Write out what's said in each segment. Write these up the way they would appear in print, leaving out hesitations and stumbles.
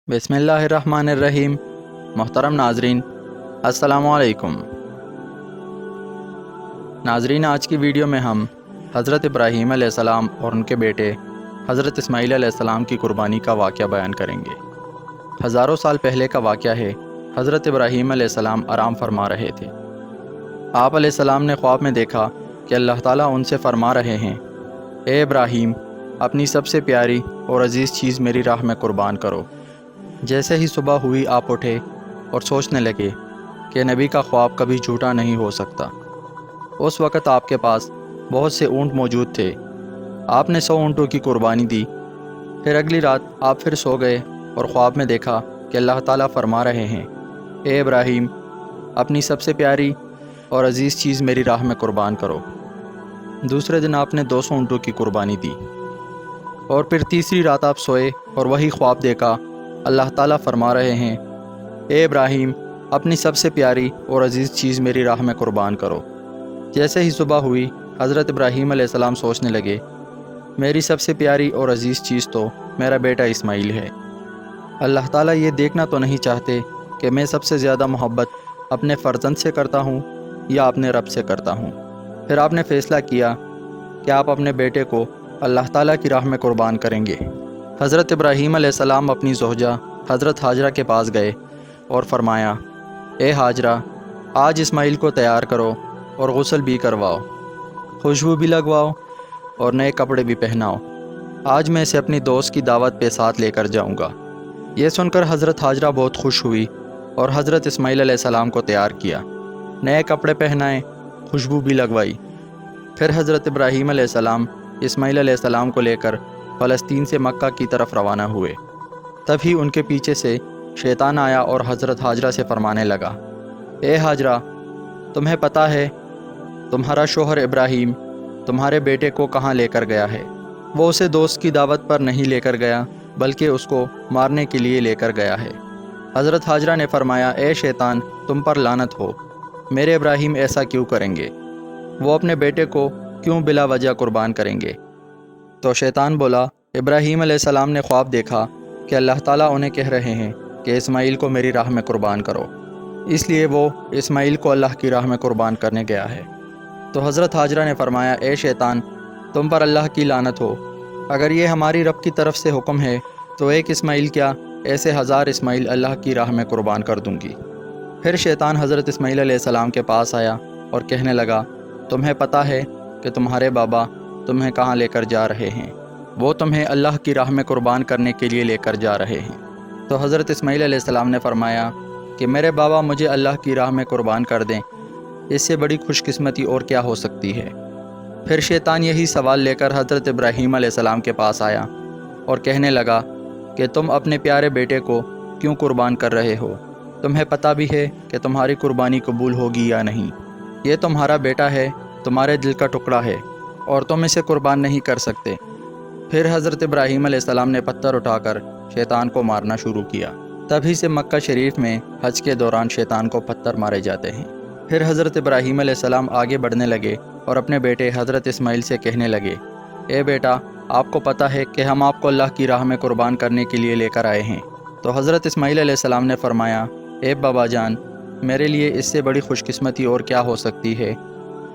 بسم اللہ الرحمن الرحیم۔ محترم ناظرین، السلام علیکم۔ ناظرین، آج کی ویڈیو میں ہم حضرت ابراہیم علیہ السلام اور ان کے بیٹے حضرت اسماعیل علیہ السلام کی قربانی کا واقعہ بیان کریں گے۔ ہزاروں سال پہلے کا واقعہ ہے۔ حضرت ابراہیم علیہ السلام آرام فرما رہے تھے۔ آپ علیہ السلام نے خواب میں دیکھا کہ اللہ تعالیٰ ان سے فرما رہے ہیں، اے ابراہیم، اپنی سب سے پیاری اور عزیز چیز میری راہ میں قربان کرو۔ جیسے ہی صبح ہوئی آپ اٹھے اور سوچنے لگے کہ نبی کا خواب کبھی جھوٹا نہیں ہو سکتا۔ اس وقت آپ کے پاس بہت سے اونٹ موجود تھے۔ آپ نے 100 اونٹوں کی قربانی دی۔ پھر اگلی رات آپ پھر سو گئے اور خواب میں دیکھا کہ اللہ تعالیٰ فرما رہے ہیں، اے ابراہیم، اپنی سب سے پیاری اور عزیز چیز میری راہ میں قربان کرو۔ دوسرے دن آپ نے 200 اونٹوں کی قربانی دی، اور پھر تیسری رات آپ سوئے اور وہی خواب دیکھا۔ اللہ تعالیٰ فرما رہے ہیں، اے ابراہیم، اپنی سب سے پیاری اور عزیز چیز میری راہ میں قربان کرو۔ جیسے ہی صبح ہوئی، حضرت ابراہیم علیہ السلام سوچنے لگے، میری سب سے پیاری اور عزیز چیز تو میرا بیٹا اسماعیل ہے۔ اللہ تعالیٰ یہ دیکھنا تو نہیں چاہتے کہ میں سب سے زیادہ محبت اپنے فرزند سے کرتا ہوں یا اپنے رب سے کرتا ہوں۔ پھر آپ نے فیصلہ کیا کہ آپ اپنے بیٹے کو اللہ تعالیٰ کی راہ میں قربان کریں گے۔ حضرت ابراہیم علیہ السلام اپنی زوجہ حضرت ہاجرہ کے پاس گئے اور فرمایا، اے ہاجرہ، آج اسماعیل کو تیار کرو اور غسل بھی کرواؤ، خوشبو بھی لگواؤ اور نئے کپڑے بھی پہناؤ۔ آج میں اسے اپنی دوست کی دعوت پہ ساتھ لے کر جاؤں گا۔ یہ سن کر حضرت ہاجرہ بہت خوش ہوئی اور حضرت اسماعیل علیہ السلام کو تیار کیا، نئے کپڑے پہنائے، خوشبو بھی لگوائی۔ پھر حضرت ابراہیم علیہ السلام اسماعیل علیہ السلام کو لے کر فلسطین سے مکہ کی طرف روانہ ہوئے۔ تبھی ان کے پیچھے سے شیطان آیا اور حضرت ہاجرہ سے فرمانے لگا، اے ہاجرہ، تمہیں پتہ ہے تمہارا شوہر ابراہیم تمہارے بیٹے کو کہاں لے کر گیا ہے؟ وہ اسے دوست کی دعوت پر نہیں لے کر گیا، بلکہ اس کو مارنے کے لیے لے کر گیا ہے۔ حضرت ہاجرہ نے فرمایا، اے شیطان، تم پر لعنت ہو، میرے ابراہیم ایسا کیوں کریں گے؟ وہ اپنے بیٹے کو کیوں بلا وجہ قربان کریں گے؟ تو شیطان بولا، ابراہیم علیہ السلام نے خواب دیکھا کہ اللہ تعالیٰ انہیں کہہ رہے ہیں کہ اسماعیل کو میری راہ میں قربان کرو، اس لیے وہ اسماعیل کو اللہ کی راہ میں قربان کرنے گیا ہے۔ تو حضرت ہاجرہ نے فرمایا، اے شیطان، تم پر اللہ کی لعنت ہو، اگر یہ ہماری رب کی طرف سے حکم ہے تو ایک اسماعیل کیا، ایسے 1000 اسماعیل اللہ کی راہ میں قربان کر دوں گی۔ پھر شیطان حضرت اسماعیل علیہ السلام کے پاس آیا اور کہنے لگا، تمہیں پتہ ہے کہ تمہارے بابا تمہیں کہاں لے کر جا رہے ہیں؟ وہ تمہیں اللہ کی راہ میں قربان کرنے کے لیے لے کر جا رہے ہیں۔ تو حضرت اسماعیل علیہ السلام نے فرمایا کہ میرے بابا مجھے اللہ کی راہ میں قربان کر دیں، اس سے بڑی خوش قسمتی اور کیا ہو سکتی ہے؟ پھر شیطان یہی سوال لے کر حضرت ابراہیم علیہ السلام کے پاس آیا اور کہنے لگا کہ تم اپنے پیارے بیٹے کو کیوں قربان کر رہے ہو؟ تمہیں پتہ بھی ہے کہ تمہاری قربانی قبول ہوگی یا نہیں؟ یہ تمہارا بیٹا ہے، تمہارے دل کا ٹکڑا ہے، اور تم اسے قربان نہیں کر سکتے۔ پھر حضرت ابراہیم علیہ السلام نے پتھر اٹھا کر شیطان کو مارنا شروع کیا۔ تبھی سے مکہ شریف میں حج کے دوران شیطان کو پتھر مارے جاتے ہیں۔ پھر حضرت ابراہیم علیہ السلام آگے بڑھنے لگے اور اپنے بیٹے حضرت اسماعیل سے کہنے لگے، اے بیٹا، آپ کو پتہ ہے کہ ہم آپ کو اللہ کی راہ میں قربان کرنے کے لیے لے کر آئے ہیں۔ تو حضرت اسماعیل علیہ السلام نے فرمایا، اے بابا جان، میرے لیے اس سے بڑی خوش قسمتی اور کیا ہو سکتی ہے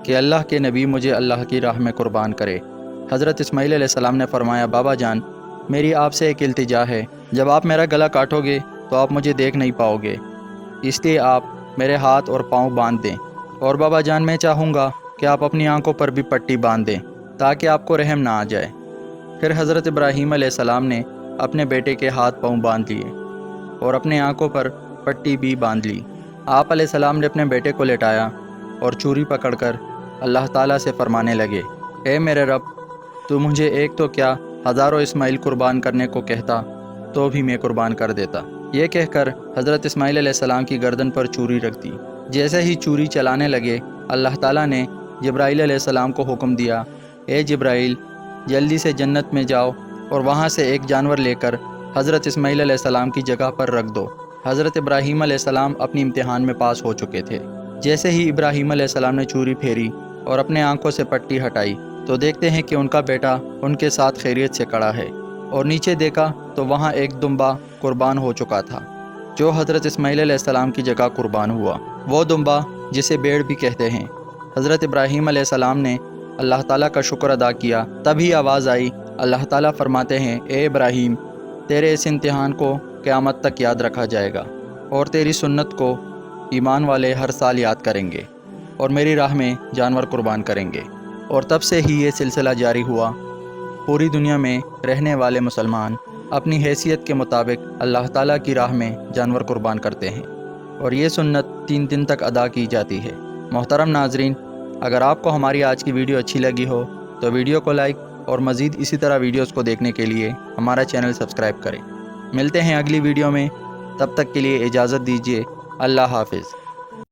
کہ اللہ کے نبی مجھے اللہ کی راہ میں قربان کرے۔ حضرت اسماعیل علیہ السلام نے فرمایا، بابا جان، میری آپ سے ایک التجا ہے، جب آپ میرا گلا کاٹو گے تو آپ مجھے دیکھ نہیں پاؤ گے، اس لیے آپ میرے ہاتھ اور پاؤں باندھ دیں، اور بابا جان، میں چاہوں گا کہ آپ اپنی آنکھوں پر بھی پٹی باندھ دیں تاکہ آپ کو رحم نہ آ جائے۔ پھر حضرت ابراہیم علیہ السلام نے اپنے بیٹے کے ہاتھ پاؤں باندھ لیے اور اپنے آنکھوں پر پٹی بھی باندھ لی۔ آپ علیہ السلام نے اپنے بیٹے کو لٹایا اور چوری پکڑ کر اللہ تعالیٰ سے فرمانے لگے، اے میرے رب، تو مجھے ایک تو کیا 1000 اسماعیل قربان کرنے کو کہتا تو بھی میں قربان کر دیتا۔ یہ کہہ کر حضرت اسماعیل علیہ السلام کی گردن پر چوری رکھ دی۔ جیسے ہی چوری چلانے لگے، اللہ تعالیٰ نے جبرائیل علیہ السلام کو حکم دیا، اے جبرائیل، جلدی سے جنت میں جاؤ اور وہاں سے ایک جانور لے کر حضرت اسماعیل علیہ السلام کی جگہ پر رکھ دو۔ حضرت ابراہیم علیہ السلام اپنی امتحان میں پاس ہو چکے تھے۔ جیسے ہی ابراہیم علیہ السلام نے چوری پھیری اور اپنے آنکھوں سے پٹی ہٹائی تو دیکھتے ہیں کہ ان کا بیٹا ان کے ساتھ خیریت سے کھڑا ہے۔ اور نیچے دیکھا تو وہاں ایک دمبا قربان ہو چکا تھا جو حضرت اسماعیل علیہ السلام کی جگہ قربان ہوا، وہ دمبا جسے بیڑ بھی کہتے ہیں۔ حضرت ابراہیم علیہ السلام نے اللہ تعالیٰ کا شکر ادا کیا، تبھی آواز آئی۔ اللہ تعالیٰ فرماتے ہیں، اے ابراہیم، تیرے اس امتحان کو قیامت تک یاد رکھا جائے گا، اور تیری سنت کو ایمان والے ہر سال یاد کریں گے اور میری راہ میں جانور قربان کریں گے۔ اور تب سے ہی یہ سلسلہ جاری ہوا۔ پوری دنیا میں رہنے والے مسلمان اپنی حیثیت کے مطابق اللہ تعالیٰ کی راہ میں جانور قربان کرتے ہیں، اور یہ سنت 3 دن تک ادا کی جاتی ہے۔ محترم ناظرین، اگر آپ کو ہماری آج کی ویڈیو اچھی لگی ہو تو ویڈیو کو لائک اور مزید اسی طرح ویڈیوز کو دیکھنے کے لیے ہمارا چینل سبسکرائب کریں۔ ملتے ہیں اگلی ویڈیو میں، تب تک کے لیے اجازت دیجیے۔ اللہ حافظ۔